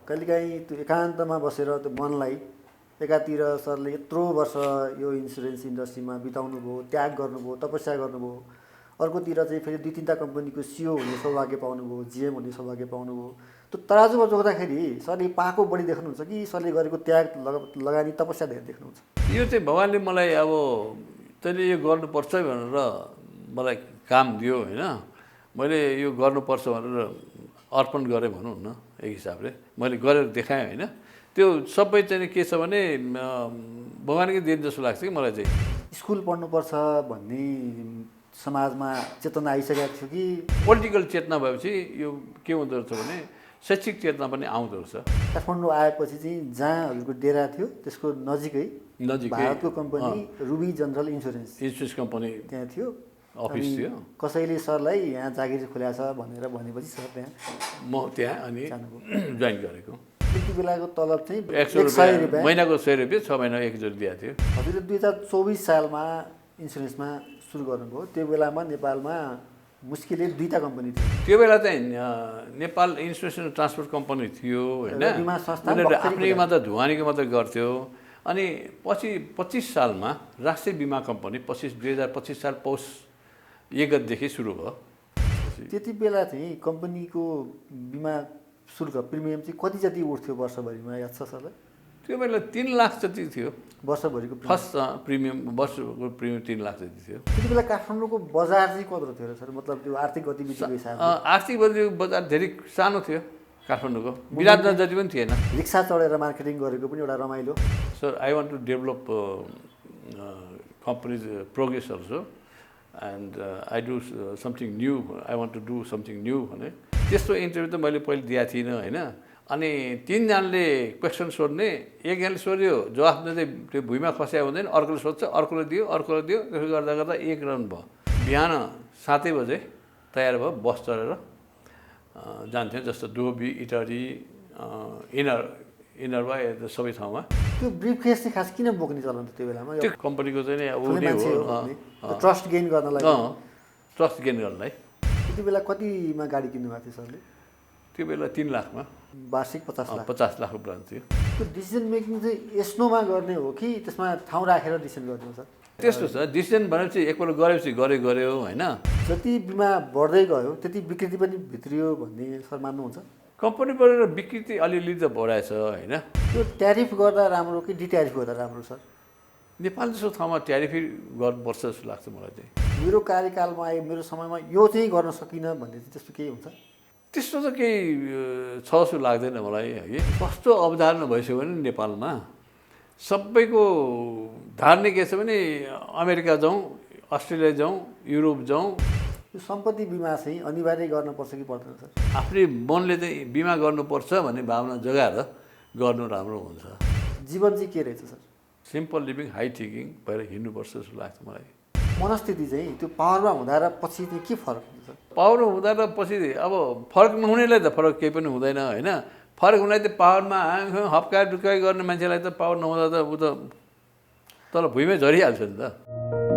कहिलेकाहीँ त्यो एकान्तमा बसेर त्यो मनलाई एकातिर सरले यत्रो वर्ष यो इन्सुरेन्स इन्डस्ट्रीमा बिताउनु भयो, त्याग गर्नुभयो, तपस्या गर्नुभयो, अर्कोतिर चाहिँ फेरि 2-3टा कम्पनीको सिओ हुने सौभाग्य पाउनुभयो, जिएम हुने सौभाग्य पाउनुभयो। त्यो तराजुमा जोख्दाखेरि सरले पाएको बढी देख्नुहुन्छ कि सरले गरेको त्याग लगानी तपस्या धेरै देख्नुहुन्छ? यो चाहिँ भगवान्ले मलाई अब तैँले यो गर्नुपर्छ भनेर मलाई काम दियो होइन, मैले यो गर्नुपर्छ भनेर अर्पण गरेँ भनौँ न। एक हिसाबले मैले गरेर देखाएँ होइन। त्यो सबै चाहिँ के छ भने भगवान्कै देन जस्तो लाग्छ कि मलाई चाहिँ। स्कुल पढ्नुपर्छ भन्ने समाजमा चेतना आइसकेको थियो कि पोलिटिकल चेतना भएपछि यो के हुँदो रहेछ भने शैक्षिक चेतना पनि आउँदो रहेछ। काठमाडौँ आएपछि चाहिँ जहाँ हजुरको डेरा थियो त्यसको नजिकै भारतको company ruby general insurance company त्यहाँ थियो, अफिस थियो। कसैले सरलाई यहाँ जागिर खोल्या छ भनेर भनेपछि सर त्यहाँ म त्यहाँ अनि जोइन गरेको। त्यति बेलाको तलब चाहिँ 100 रुपियाँ महिनाको 100 रुपियाँ 6 महिना एकचोटि दिएको थियो। हजुरले 2024 सालमा इन्सुरेन्समा सुरु गर्नुभयो। त्यो बेलामा नेपालमा मुस्किलले 2टा कम्पनी थियो। त्यो बेला चाहिँ Nepal insurance and transport company थियो होइन। उनीहरू आफ्नै मात्र धुवानीको मात्रै गर्थ्यो। अनि पछि 25 सालमा राष्ट्रिय बिमा कम्पनी 2025 साल पौष 1 गतेदेखि सुरु भयो। त्यति बेला चाहिँ कम्पनीको बिमा शुल्क प्रिमियम चाहिँ कति जति उठ्थ्यो वर्षभरिमा, याद छ सरलाई? त्यो बेला 3 लाख जति थियो वर्षभरिको फर्स्ट प्रिमियम। वर्षको प्रिमियम 3 लाख जति थियो। त्यति बेला काठमाडौँको बजार चाहिँ कत्रो थियो र सर? मतलब त्यो आर्थिक गतिविधिको हिसाबले आर्थिक बजार धेरै सानो थियो काठमाडौँको, विराटनगर जति पनि थिएन। रिक्सा चढेर मार्केटिङ गरेको पनि एउटा रमाइलो। Sir I want to develop companies progress also and I do something new, I want to do something new भने त्यस्तो इन्टरभ्यू त मैले पहिले दिएको थिइनँ होइन। अनि 3जनाले क्वेसन सोध्ने, एकजनाले सोध्यो जवाफ दिँदै त्यो भुइँमा खस्या हुँदैन, अर्कोले सोध्छ, अर्कोले दियो, त्यसो गर्दा गर्दा 1 राउन्ड भयो। बिहान 7 बजे तयार भयो, बस चढेर जान्थ्यौँ। जस्तो डोबी, इटरी, इनरवा सबै ठाउँमा। त्यो ब्रिफकेस चाहिँ खास किन बोक्ने चलन थियो त्यो बेलामा? त्यो कम्पनीको चाहिँ ट्रस्ट गेन गर्नलाई। ट्रस्ट गेन गर्नलाई। त्यति बेला कतिमा गाडी किन्नु भएको थियो सरले? त्यो बेला 3 लाखमा वार्षिक 50 लाख। 50 लाख ब्रान्च थियो। त्यो डिसिजन मेकिङ चाहिँ यस्नोमा गर्ने हो कि त्यसमा ठाउँ राखेर डिसिजन गर्ने हो सर? त्यस्तो छ, डिसिजन भनेपछि एकपल्ट गरेपछि गर्यो होइन। जति बिमा बढ्दै गयो त्यति बिक्री पनि भित्रियो भन्ने सर मान्नुहुन्छ? कम्पनी बढेर बिक्री अलिअलि त बढाएछ होइन। त्यो ट्यारिफ गर्दा राम्रो कि डिट्यारिफ गर्दा राम्रो सर? नेपाल जस्तो ठाउँमा ट्यारिफै गर्नुपर्छ जस्तो लाग्छ मलाई चाहिँ। मेरो कार्यकालमा आयो, मेरो समयमा यो चाहिँ गर्न सकिनँ भन्ने चाहिँ त्यस्तो केही हुन्छ? त्यस्तो त केही छ जस्तो लाग्दैन मलाई है। कस्तो अवधारणा भइसक्यो भने नेपालमा सबैको धारणा के छ भने अमेरिका जाउँ, अस्ट्रेलिया जाउँ, युरोप जाउँ। यो सम्पत्ति बिमा चाहिँ अनिवार्य गर्नुपर्छ कि पर्दैन सर? आफ्नै मनले चाहिँ बिमा गर्नुपर्छ भन्ने भावना जगाएर गर्नु राम्रो हुन्छ। जीवन चाहिँ के रहेछ sir? Simple living, high thinking भएर हिँड्नुपर्छ जस्तो लाग्छ मलाई। मनस्थिति चाहिँ त्यो पावरमा हुँदा र पछि चाहिँ के फरक हुन्छ? पावरमा हुँदा र पछि अब फरक नहुनेलाई त फरक केही पनि हुँदैन होइन। फरक हुनेलाई त पावरमा हप्काइ डुक्काइ गर्ने मान्छेलाई त पावर नहुँदा त ऊ त तल भुइँमै झरिहाल्छ नि त।